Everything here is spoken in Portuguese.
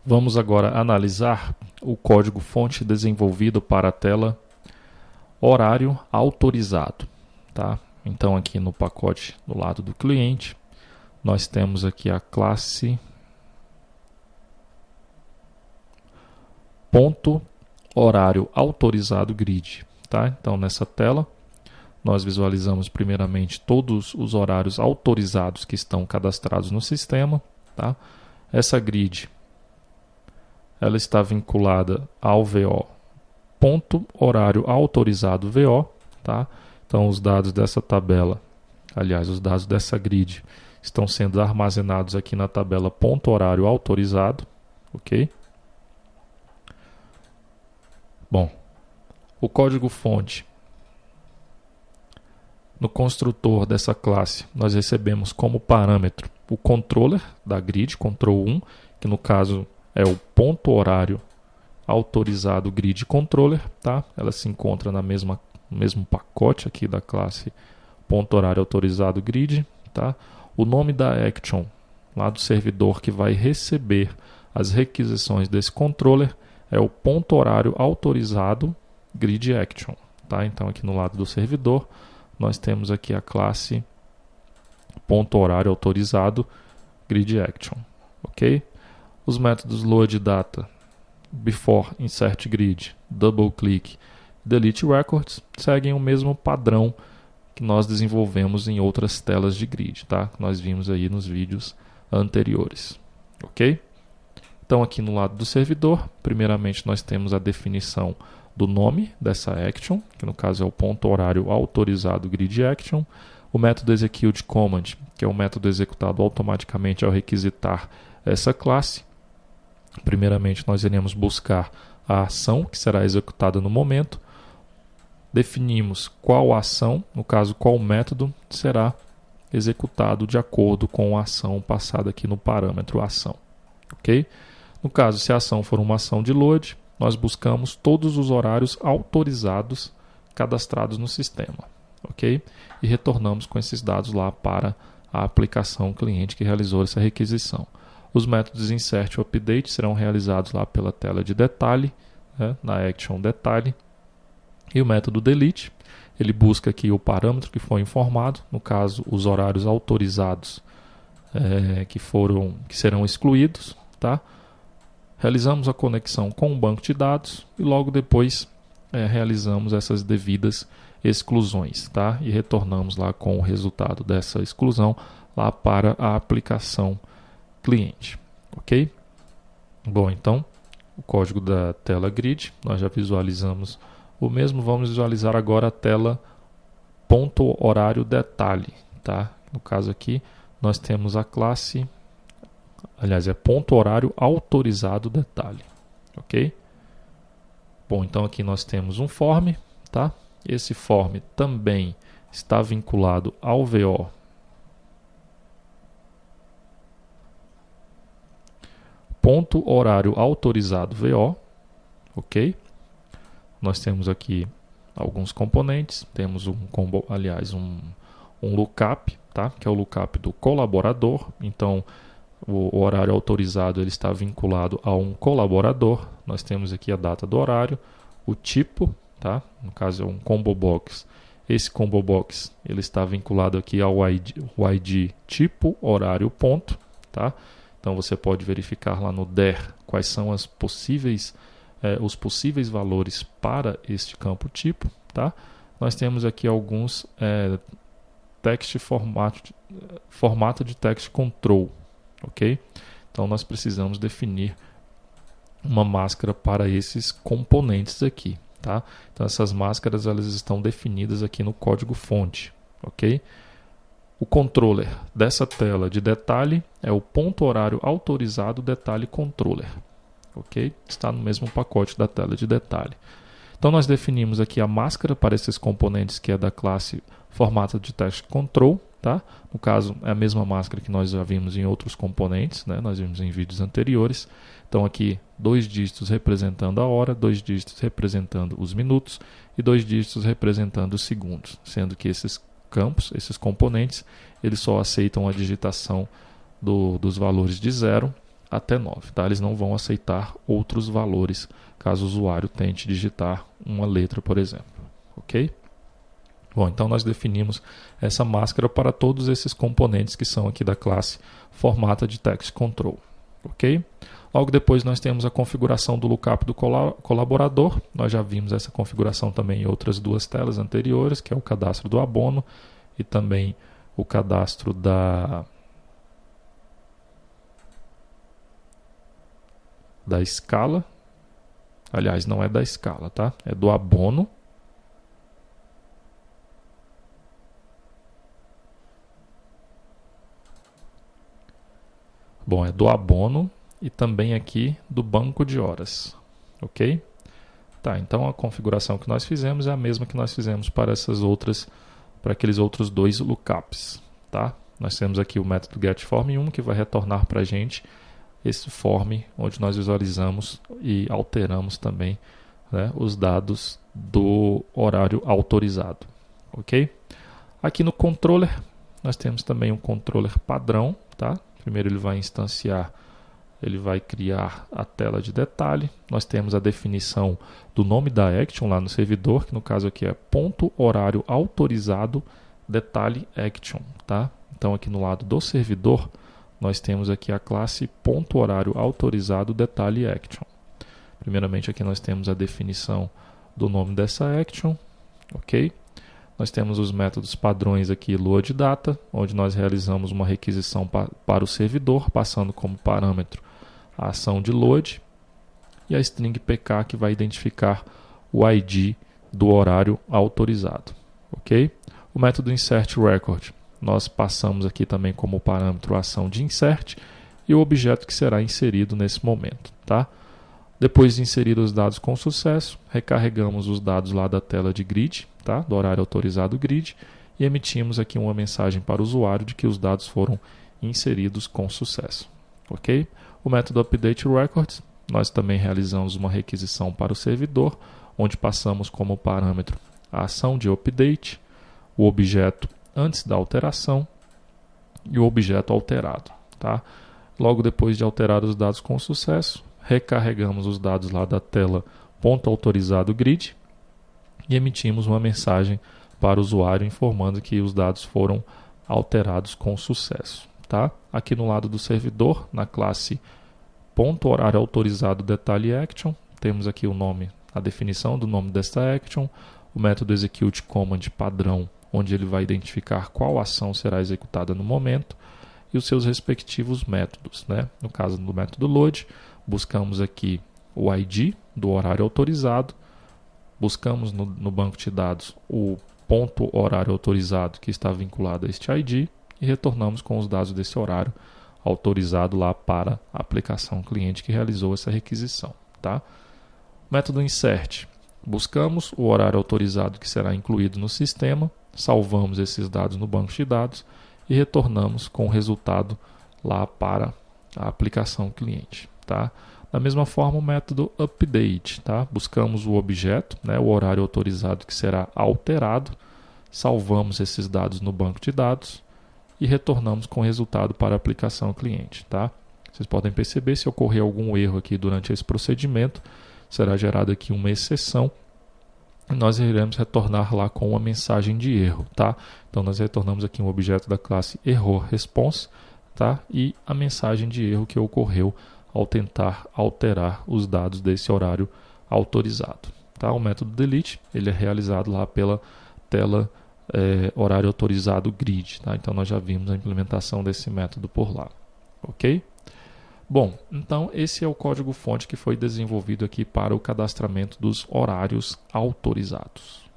Vamos agora analisar o código-fonte desenvolvido para a tela horário autorizado, tá? Então aqui no pacote do lado do cliente, nós temos aqui a classe ponto horário autorizado grid, tá? Então nessa tela nós visualizamos primeiramente todos os horários autorizados que estão cadastrados no sistema, tá? Essa grid ela está vinculada ao VO ponto horário autorizado VO, tá? Então os dados dessa tabela, aliás, os dados dessa grid estão sendo armazenados aqui na tabela ponto horário autorizado, ok? Bom, o código-fonte no construtor dessa classe nós recebemos como parâmetro o controller da grid, control 1, que no caso é o ponto horário autorizado grid controller, tá? Ela se encontra no mesmo pacote aqui da classe ponto horário autorizado grid, tá? O nome da action lá do servidor que vai receber as requisições desse controller é o ponto horário autorizado grid action, tá? Então aqui no lado do servidor nós temos aqui a classe ponto horário autorizado grid action, ok? Os métodos load data, before insert grid, double click, delete records seguem o mesmo padrão que nós desenvolvemos em outras telas de grid, tá? Nós vimos aí nos vídeos anteriores, ok? Então aqui no lado do servidor, primeiramente nós temos a definição do nome dessa action, que no caso é o ponto horário autorizado grid action, o método execute command, que é o método executado automaticamente ao requisitar essa classe. Primeiramente nós iremos buscar a ação que será executada no momento, definimos qual ação, no caso qual método será executado de acordo com a ação passada aqui no parâmetro ação, ok? No caso, se a ação for uma ação de load, nós buscamos todos os horários autorizados cadastrados no sistema, ok? E retornamos com esses dados lá para a aplicação cliente que realizou essa requisição. Os métodos insert e update serão realizados lá pela tela de detalhe, né, na action detalhe. E o método delete, ele busca aqui o parâmetro que foi informado, no caso os horários autorizados que serão excluídos, tá? Realizamos a conexão com o banco de dados e logo depois realizamos essas devidas exclusões, tá? E retornamos lá com o resultado dessa exclusão lá para a aplicação cliente, ok? Bom, então o código da tela grid nós já visualizamos o mesmo. Vamos visualizar agora a tela ponto horário detalhe, tá? No caso aqui nós temos a classe, aliás, é ponto horário autorizado detalhe, ok? Bom, então aqui nós temos um form, tá? Esse form também está vinculado ao VO ponto horário autorizado VO, ok? Nós temos aqui alguns componentes, temos um lookup, tá? Que é o lookup do colaborador. Então o horário autorizado ele está vinculado a um colaborador. Nós temos aqui a data do horário, o tipo, tá? No caso é um combo box. Esse combo box ele está vinculado aqui ao ID tipo horário ponto, tá? Então você pode verificar lá no DER quais são os possíveis valores para este campo tipo, tá? Nós temos aqui alguns formato de text control, ok? Então nós precisamos definir uma máscara para esses componentes aqui, tá? Então essas máscaras elas estão definidas aqui no código fonte, ok? O controller dessa tela de detalhe é o ponto horário autorizado detalhe controller, ok? Está no mesmo pacote da tela de detalhe. Então nós definimos aqui a máscara para esses componentes que é da classe formato de text control, tá? No caso é a mesma máscara que nós já vimos em outros componentes, né? Nós vimos em vídeos anteriores. Então aqui 2 dígitos representando a hora, 2 dígitos representando os minutos e 2 dígitos representando os segundos, sendo que esses campos, esses componentes, eles só aceitam a digitação dos valores de 0 até 9. Tá? Eles não vão aceitar outros valores caso o usuário tente digitar uma letra, por exemplo. Ok? Bom, então nós definimos essa máscara para todos esses componentes que são aqui da classe formata de text control. Ok? Logo depois nós temos a configuração do lookup do colaborador. Nós já vimos essa configuração também em outras duas telas anteriores, que é o cadastro do abono e também o cadastro da escala. Aliás, não é da escala, tá? É do abono. Bom, é do abono e também aqui do banco de horas, ok? Tá, então a configuração que nós fizemos é a mesma que nós fizemos para aqueles outros dois lookups, tá? Nós temos aqui o método getForm1 que vai retornar para a gente esse form onde nós visualizamos e alteramos também, né, os dados do horário autorizado, ok? Aqui no controller nós temos também um controller padrão, tá? Primeiro ele vai instanciar, ele vai criar a tela de detalhe. Nós temos a definição do nome da action lá no servidor, que no caso aqui é ponto horário autorizado detalhe action, tá? Então aqui no lado do servidor nós temos aqui a classe ponto horário autorizado detalhe action. Primeiramente aqui nós temos a definição do nome dessa action, ok? Nós temos os métodos padrões aqui loadData, onde nós realizamos uma requisição para o servidor, passando como parâmetro a ação de load, e a string pk que vai identificar o ID do horário autorizado, ok? O método insertRecord, nós passamos aqui também como parâmetro a ação de insert e o objeto que será inserido nesse momento, tá? Depois de inserir os dados com sucesso, recarregamos os dados lá da tela de grid, tá? Do horário autorizado grid, e emitimos aqui uma mensagem para o usuário de que os dados foram inseridos com sucesso. Ok? O método updateRecords, nós também realizamos uma requisição para o servidor, onde passamos como parâmetro a ação de update, o objeto antes da alteração e o objeto alterado. Tá? Logo depois de alterar os dados com sucesso, recarregamos os dados lá da tela .autorizado grid e emitimos uma mensagem para o usuário informando que os dados foram alterados com sucesso. Tá? Aqui no lado do servidor, na classe .horário autorizado detalhe action, temos aqui o nome, a definição do nome desta action, o método execute command padrão, onde ele vai identificar qual ação será executada no momento, e os seus respectivos métodos, né? No caso do método load, buscamos aqui o ID do horário autorizado, buscamos no banco de dados o ponto horário autorizado que está vinculado a este ID e retornamos com os dados desse horário autorizado lá para a aplicação cliente que realizou essa requisição. Tá? Método insert, buscamos o horário autorizado que será incluído no sistema, salvamos esses dados no banco de dados e retornamos com o resultado lá para a aplicação cliente. Tá? Da mesma forma, o método update, tá? Buscamos o objeto, né, o horário autorizado que será alterado, salvamos esses dados no banco de dados e retornamos com o resultado para a aplicação cliente. Tá? Vocês podem perceber, se ocorrer algum erro aqui durante esse procedimento, será gerada aqui uma exceção e nós iremos retornar lá com uma mensagem de erro. Tá? Então nós retornamos aqui um objeto da classe errorResponse, tá? E a mensagem de erro que ocorreu ao tentar alterar os dados desse horário autorizado. Tá? O método delete ele é realizado lá pela tela horário autorizado grid. Tá? Então nós já vimos a implementação desse método por lá. Ok? Bom, então esse é o código-fonte que foi desenvolvido aqui para o cadastramento dos horários autorizados.